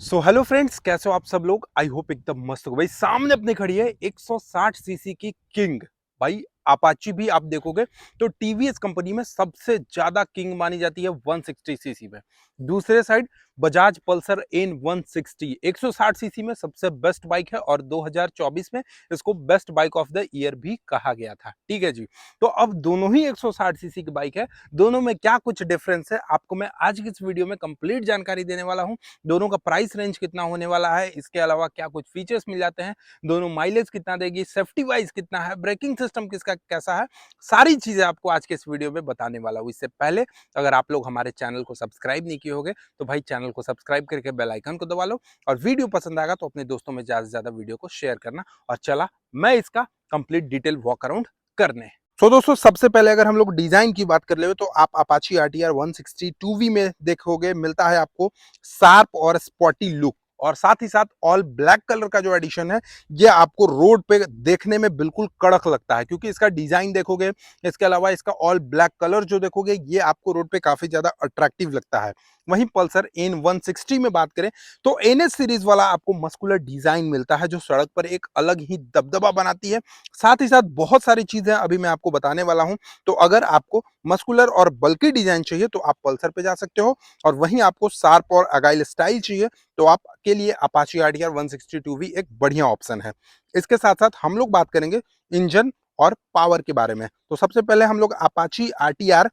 So hello friends, कैसे हो आप सब लोग। आई होप एकदम मस्त हो। भाई सामने अपने खड़ी है 160 सीसी की किंग। भाई अपाची भी आप देखोगे तो टीवीएस कंपनी में सबसे ज्यादा किंग मानी जाती है 160 सीसी में। दूसरे side Bajaj Pulsar N 160 160 cc में सबसे बेस्ट बाइक है और 2024 में इसको best bike of the year भी कहा गया था। ठीक है जी। तो अब दोनों ही 160 सीसी की बाइक है, दोनों में क्या कुछ डिफरेंस है आपको मैं आज की इस वीडियो में कंप्लीट जानकारी देने वाला हूं। दोनों का प्राइस रेंज कितना होने वाला है, इसके अलावा क्या कुछ फीचर्स मिल जाते हैं, दोनों माइलेज कितना देगी, सेफ्टी वाइज कितना है, ब्रेकिंग सिस्टम किसका कैसा है, सारी चीजें आपको आज के इस वीडियो में बताने वाला हूं। इससे पहले अगर आप लोग हमारे चैनल को सब्सक्राइब नहीं किए होंगे तो भाई चैनल को सब्सक्राइब करके बेल आइकन को दबा लो और वीडियो पसंद आएगा तो अपने दोस्तों में ज्यादा से ज्यादा वीडियो को शेयर करना। और चला मैं इसका कंप्लीट डिटेल वॉक अराउंड करने। तो दोस्तों सबसे पहले अगर हम लोग डिजाइन की बात कर ले तो आप अपाची आरटीआर 160 2V में देखोगे मिलता है आपको शार्प और स्पॉटी लुक, और साथ ही साथ ऑल ब्लैक कलर का जो एडिशन है ये आपको रोड पे देखने में बिल्कुल कड़क लगता है क्योंकि इसका डिजाइन देखोगे। इसके अलावा इसका ऑल ब्लैक कलर जो देखोगे ये आपको रोड पे काफी ज्यादा अट्रैक्टिव लगता है। वहीं पल्सर एन 160 में बात करें तो एनएस सीरीज वाला आपको मस्कुलर डिजाइन मिलता है जो सड़क पर एक अलग ही दबदबा बनाती है। साथ ही साथ बहुत सारी चीजें अभी मैं आपको बताने वाला हूं। तो अगर आपको मस्कुलर और बल्कि डिजाइन चाहिए तो आप पल्सर पे जा सकते हो, और वहीं आपको शार्प और अगाइल स्टाइल चाहिए तो आपके लिए अपाची आरटीआर 162V एक बढ़िया ऑप्शन है। इसके साथ साथ हम लोग बात करेंगे इंजन और पावर के बारे में। तो सबसे पहले हम लोग अपाची आरटीआर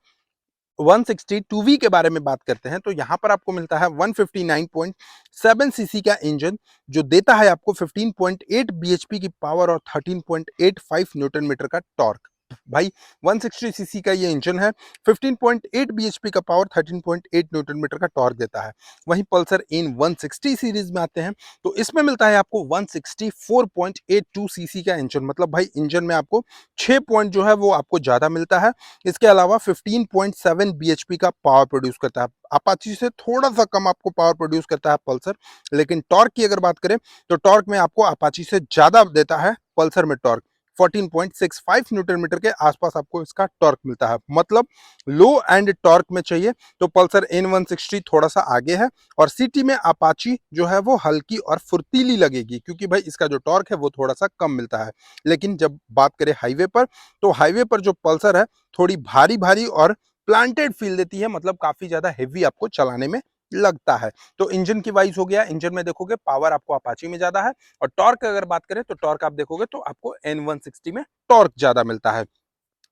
162V के बारे में बात करते हैं तो यहां पर आपको मिलता है 159.7 सीसी का इंजन जो देता है आपको 15.8 बीएचपी की पावर और 13.85 न्यूटन मीटर का टॉर्क। भाई 160 सीसी का ये इंजन है, 15.8 बीएचपी का पावर, 13.8 न्यूटन मीटर का टॉर्क देता है। वहीं पल्सर इन 160 सीरीज में आते हैं तो इसमें मिलता है आपको 164.82 सीसी का इंजन, मतलब भाई इंजन में आपको 6 पॉइंट जो है वो आपको ज्यादा मिलता है। इसके अलावा 15.7 बीएचपी का पावर प्रोड्यूस करता है। अपाची से थोड़ा सा कम आपको पावर प्रोड्यूस करता है पल्सर, लेकिन टॉर्क की अगर बात करें तो टॉर्क में आपको अपाची से ज्यादा देता है पल्सर में टॉर्क। 14.65 न्यूटन मीटर के आसपास आपको इसका टॉर्क मिलता है। मतलब लो एंड टॉर्क में चाहिए तो पल्सर एन 160 थोड़ा सा आगे है, और सिटी में अपाची जो है वो हल्की और फुर्तीली लगेगी क्योंकि भाई इसका जो टॉर्क है वो थोड़ा सा कम मिलता है। लेकिन जब बात करें हाईवे पर तो हाईवे पर जो पल्सर है थोड़ी भारी भारी और प्लांटेड फील देती है, मतलब काफी ज्यादा हेवी आपको चलाने में लगता है। तो इंजन की वाइज हो गया, इंजन में देखोगे पावर आपको अपाची में ज्यादा है, और टॉर्क अगर बात करें तो टॉर्क आप देखोगे तो आपको एन 160 में टॉर्क ज्यादा मिलता है।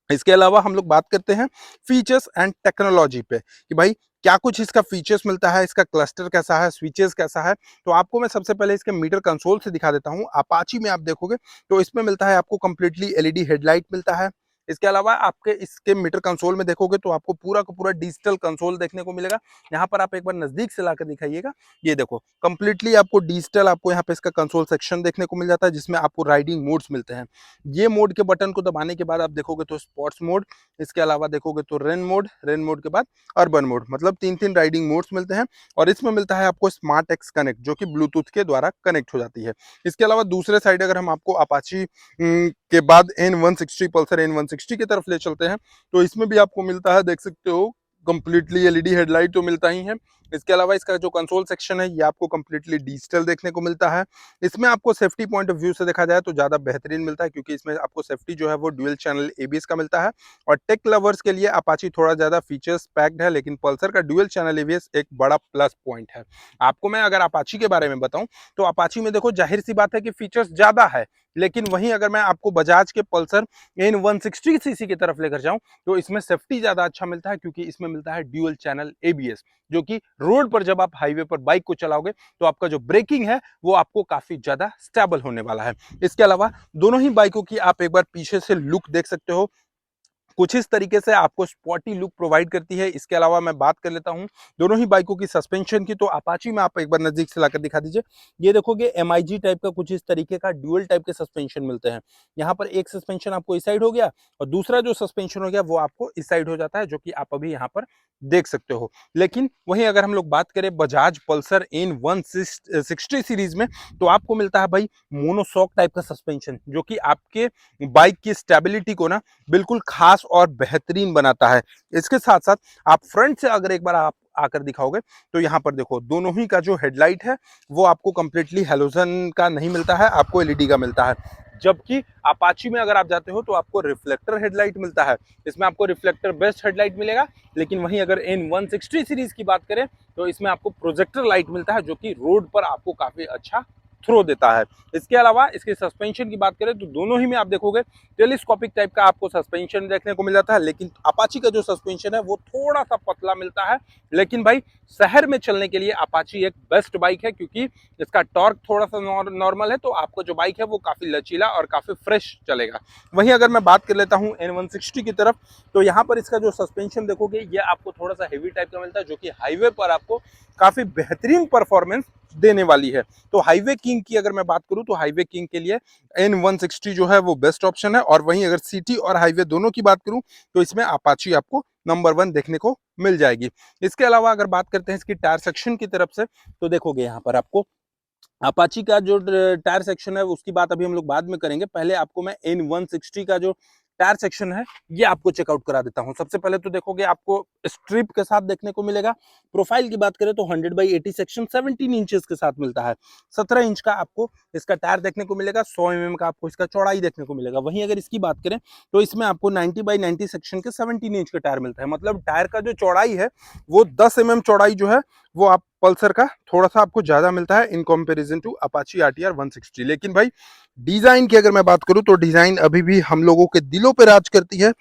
इसके अलावा हम लोग बात करते हैं फीचर्स एंड टेक्नोलॉजी पे कि भाई क्या कुछ इसका फीचर्स मिलता है, इसका क्लस्टर कैसा है, स्विचेस कैसा है। तो आपको मैं सबसे पहले इसके मीटर कंसोल से दिखा देता हूं। अपाची में आप देखोगे तो इसमें मिलता है आपको कंप्लीटली एलईडी हेडलाइट मिलता है। इसके अलावा आपके इसके मीटर कंसोल में देखोगे तो आपको पूरा का पूरा डिजिटल कंसोल देखने को मिलेगा। यहाँ पर आप एक बार नजदीक से लाकर दिखाइएगा, ये देखो कंप्लीटली आपको डिजिटल, आपको यहाँ पे इसका कंसोल सेक्शन देखने को मिल जाता है जिसमें आपको राइडिंग मोड्स मिलते हैं। ये मोड के बटन को दबाने के बाद आप देखोगे तो स्पोर्ट्स मोड, इसके अलावा देखोगे तो रेन मोड के बाद अर्बन मोड, मतलब तीन तीन राइडिंग मोड्स मिलते हैं। और इसमें मिलता है आपको स्मार्ट एक्स कनेक्ट जो कि ब्लूटूथ के द्वारा कनेक्ट हो जाती है। इसके अलावा दूसरे साइड अगर हम आपको अपाची के बाद एन 160 पल्सर एन 160 की तरफ ले चलते हैं तो इसमें भी आपको मिलता है, देख सकते हो कंप्लीटली एलईडी हेडलाइट तो मिलता ही है। इसके अलावा इसका जो कंसोल सेक्शन है ये आपको कंप्लीटली डिजिटल देखने को मिलता है। इसमें आपको सेफ्टी पॉइंट ऑफ व्यू से देखा जाए तो ज़्यादा बेहतरीन मिलता है क्योंकि इसमें आपको सेफ्टी जो है वो ड्यूल चैनल एबीएस का मिलता है। और टेक लवर्स के लिए अपाची थोड़ा ज़्यादा फीचर्स पैक्ड है, लेकिन पल्सर का ड्यूल चैनल एबीएस एक बड़ा प्लस पॉइंट है। आपको मैं अगर अपाची के बारे में बताऊं तो अपाची में देखो जाहिर सी बात है कि फीचर्स ज़्यादा है, लेकिन वहीं अगर मैं आपको बजाज के पल्सर एन 160 सीसी की तरफ लेकर जाऊं तो इसमें सेफ्टी ज़्यादा अच्छा मिलता है क्योंकि इसमें मिलता है ड्यूल चैनल एबीएस, जो कि रोड पर जब आप हाईवे पर बाइक को चलाओगे तो आपका जो ब्रेकिंग है वो आपको काफी ज्यादा स्टेबल होने वाला है। इसके अलावा दोनों ही बाइकों की आप एक बार पीछे से लुक देख सकते हो, कुछ इस तरीके से आपको स्पॉटी लुक प्रोवाइड करती है। इसके अलावा मैं बात कर लेता हूं दोनों ही बाइकों की सस्पेंशन की, तो अपाची में आप एक बार नजदीक से लाकर दिखा दीजिए। ये देखोगे एमआईजी टाइप का कुछ इस तरीके का ड्यूअल टाइप के सस्पेंशन मिलते हैं। यहाँ पर एक सस्पेंशन आपको इस साइड हो गया और दूसरा जो सस्पेंशन हो गया वो आपको इस साइड हो जाता है, जो कि आप अभी यहाँ पर देख सकते हो। लेकिन वहीं अगर हम लोग बात करें बजाज पल्सर इन 160 सीरीज में तो आपको मिलता है भाई मोनोशॉक टाइप का सस्पेंशन, जो कि आपके बाइक की स्टेबिलिटी को ना बिल्कुल खास झकास और बेहतरीन बनाता है। इसके साथ साथ आप फ्रंट से अगर एक बार आप आकर दिखाओगे तो यहाँ पर देखो दोनों ही का जो हेडलाइट है वो आपको कंप्लीटली हेलोजन का नहीं मिलता है, आपको एलईडी का मिलता है। जबकि अपाची में अगर आप जाते हो तो आपको रिफ्लेक्टर हेडलाइट मिलता है। इसमें आपको रिफ्लेक्टर बेस्ट हेडलाइट मिलेगा। लेकिन वहीं अगर N160 सीरीज की बात करें तो इसमें आपको प्रोजेक्टर लाइट मिलता है, जो कि रोड पर आपको काफी अच्छा थ्रो देता है। इसके अलावा इसके सस्पेंशन की बात करें तो दोनों ही में आप देखोगे टेलीस्कोपिक टाइप का आपको सस्पेंशन देखने को मिल जाता है। लेकिन अपाची का जो सस्पेंशन है वो थोड़ा सा पतला मिलता है। लेकिन भाई शहर में चलने के लिए अपाची एक बेस्ट बाइक है, क्योंकि इसका टॉर्क थोड़ा सा नॉर्मल है, तो आपको जो बाइक है वो काफी लचीला और काफी फ्रेश चलेगा। वहीं अगर मैं बात कर लेता हूँ N160 की तरफ, तो यहाँ पर इसका जो सस्पेंशन देखोगे ये आपको थोड़ा सा हेवी टाइप का मिलता है, जो कि हाईवे पर आपको काफी बेहतरीन परफॉर्मेंस देने वाली है। तो हाईवे किंग की अगर मैं बात करूं तो हाईवे किंग के लिए N160 जो है वो बेस्ट ऑप्शन है। और वहीं अगर सिटी और हाईवे दोनों की बात करूं तो इसमें अपाची आपको नंबर 1 देखने को मिल जाएगी। इसके अलावा अगर बात करते हैं इसकी टायर सेक्शन की तरफ से, तो देखोगे यहाँ पर आपको अपाची का जो टायर सेक्शन है उसकी बात अभी हम लोग बाद में करेंगे। पहले आपको मैं N160 का जो टायर सेक्शन है ये आपको चेकआउट करा देता हूं। सबसे पहले तो देखोगे आपको स्ट्रिप के साथ देखने को मिलेगा। प्रोफाइल की बात करें तो 100/80 सेक्शन 17 इंचेस के साथ मिलता है। 17 इंच का आपको इसका टायर देखने को मिलेगा। 100 mm का आपको इसका चौड़ाई देखने को मिलेगा। वहीं अगर इसकी बात करें तो इसमें आपको 90/90 सेक्शन के 17 इंच का टायर मिलता है। मतलब टायर का जो चौड़ाई है वो 10 mm चौड़ाई जो है वो आप पल्सर का थोड़ा सा आपको ज्यादा मिलता है in comparison to Apache RTR 160। लेकिन भाई डिजाइन की अगर मैं बात करूं तो डिजाइन अभी भी हम लोगों के दिलों पे राज करती है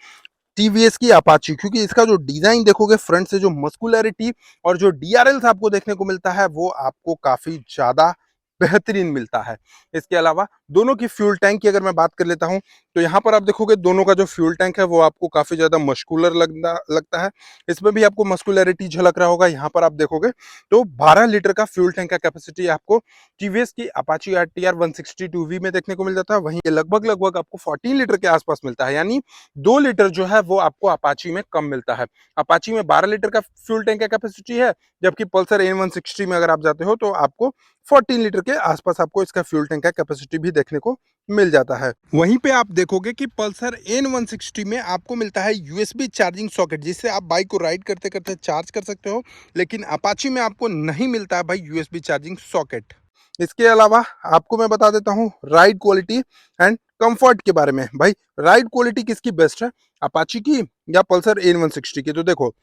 टीवीएस की अपाची, क्योंकि इसका जो डिजाइन देखोगे फ्रंट से जो मस्कुलरिटी और जो डीआरएल्स आपको देखने को मिलता है वो आपको काफी ज्यादा बेहतरीन मिलता है। इसके अलावा दोनों की फ्यूल टैंक की अगर मैं बात कर लेता हूं तो यहाँ पर आप देखोगे दोनों का जो फ्यूल टैंक है वो आपको काफी ज्यादा मस्कुलर लगता है। इसमें भी आपको मस्कुलरिटी झलक रहा होगा। यहाँ पर आप देखोगे तो 12 लीटर का फ्यूल टैंक का कैपेसिटी आपको टीवीएस की अपाची आरटीआर 160 2V में देखने को मिल जाता है। वहीं लगभग लगभग आपको 14 लीटर के आसपास मिलता है, यानी 2 लीटर जो है वो आपको अपाची में कम मिलता है। अपाची में 12 लीटर का फ्यूल टैंक का कैपेसिटी है, जबकि पल्सर N160 में अगर आप जाते हो तो आपको 14 लीटर के आसपास आपको इसका फ्यूल टैंक का कैपेसिटी भी देखने को मिल जाता है। वहीं पे आप देखोगे कि पल्सर N160 में आपको मिलता है यूएसबी चार्जिंग सॉकेट, जिससे आप बाइक को राइड करते करते चार्ज कर सकते हो। लेकिन अपाची में आपको नहीं मिलता है भाई यूएसबी चार्जिंग सॉकेट। इसके अलावा आपको मैं बता देता हूँ राइड क्वालिटी एंड कंफर्ट के बारे में। भाई राइड क्वालिटी किसकी बेस्ट है, अपाची की या पल्सर N160 की? तो देखो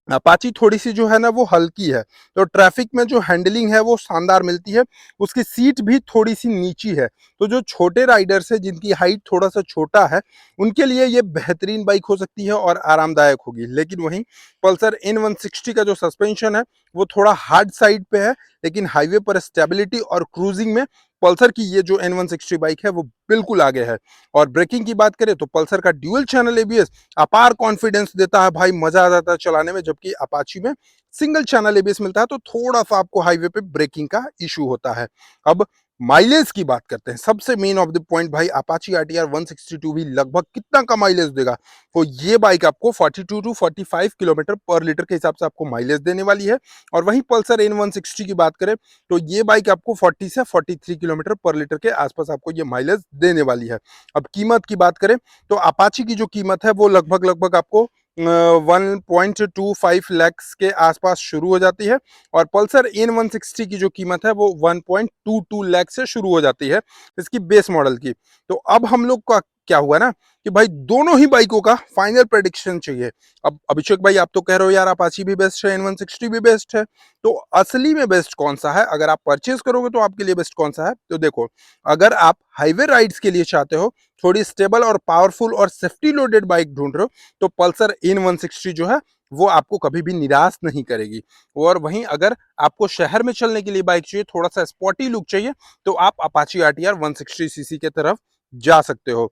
अपाची थोड़ी सी जो है ना वो हल्की है, तो ट्रैफिक में जो हैंडलिंग है वो शानदार मिलती है। उसकी सीट भी थोड़ी सी नीची है, तो जो छोटे राइडर्स है जिनकी हाइट थोड़ा सा छोटा है उनके लिए ये बेहतरीन बाइक हो सकती है और आरामदायक होगी। लेकिन वहीं पल्सर N160 का जो सस्पेंशन है वो थोड़ा हार्ड साइड पे है, लेकिन हाईवे पर स्टेबिलिटी और क्रूजिंग में पल्सर की ये जो N160 बाइक है वो बिल्कुल आगे है। और ब्रेकिंग की बात करें तो पल्सर का ड्यूअल चैनल एबीएस अपार कॉन्फिडेंस देता है भाई, मजा आ जाता है चलाने में। जबकि अपाची में सिंगल चैनल एबीएस मिलता है, तो थोड़ा सा आपको हाईवे पे ब्रेकिंग का इशू होता है। अब माइलेज की बात करते हैं, सबसे मेन ऑफ द पॉइंट भाई अपाची आरटीआर 162V लगभग कितना का माइलेज देगा? तो ये बाइक आपको 42 टू 45 किलोमीटर पर लीटर के हिसाब से आपको माइलेज देने वाली है। और वहीं पल्सर N160 की बात करें तो ये बाइक आपको 40 से 43 किलोमीटर पर लीटर के आसपास आपको ये माइलेज देने वाली है। अब कीमत की बात करें तो अपाची की जो कीमत है वो लगभग लगभग आपको 1.25 लाख के आसपास शुरू हो जाती है। और पल्सर N160 की जो कीमत है वो 1.22 लाख से शुरू हो जाती है इसकी बेस मॉडल की। तो अब हम लोग का क्या हुआ ना कि भाई दोनों ही बाइकों का फाइनल प्रेडिक्शन चाहिए। अब अभिषेक भाई आप तो कह रहे हो यार अपाची भी बेस्ट है N160 भी बेस्ट है, तो असली में बेस्ट कौन सा है? अगर आप परचेज करोगे तो आपके लिए बेस्ट कौन सा है? तो देखो, अगर आप हाईवे राइड्स के लिए चाहते हो, थोड़ी स्टेबल और पावरफुल और सेफ्टी लोडेड बाइक ढूंढ रहे हो, तो पल्सर N160 जो है वो आपको कभी भी निराश नहीं करेगी। और वहीं अगर आपको शहर में चलने के लिए बाइक चाहिए, थोड़ा सा स्पॉटी लुक चाहिए, तो आप अपाची आरटीआर 160cc के तरफ जा सकते हो।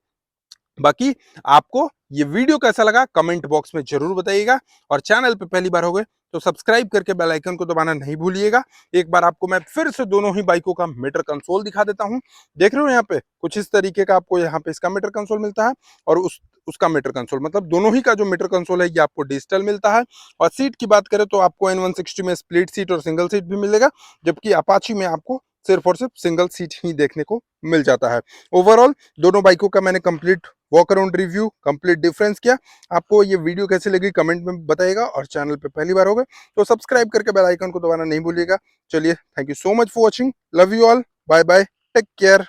बाकी आपको ये वीडियो कैसा लगा कमेंट बॉक्स में जरूर बताइएगा। और चैनल पे पहली बार हो गए तो सब्सक्राइब करके बेल आइकन को दबाना नहीं भूलिएगा। एक बार आपको मैं फिर से दोनों ही बाइकों का मीटर कंसोल दिखा देता हूं। देख रहे हो यहाँ पे कुछ इस तरीके का आपको यहाँ पे इसका मीटर कंसोल मिलता है, और उसका मीटर कंसोल, मतलब दोनों ही का जो मीटर कंसोल है ये आपको डिजिटल मिलता है। और सीट की बात करें तो आपको N160 में स्प्लिट सीट और सिंगल सीट भी मिलेगा, जबकि अपाची में आपको सिर्फ और सिर्फ सिंगल सीट ही देखने को मिल जाता है। ओवरऑल दोनों बाइकों का मैंने complete walk around review, complete difference किया। आपको ये वीडियो कैसी लगी कमेंट में बताइएगा, और चैनल पे पहली बार हो गए तो सब्सक्राइब करके बेल आइकन को दबाना नहीं भूलिएगा। चलिए, thank you so much for watching, love you all, bye bye, take care.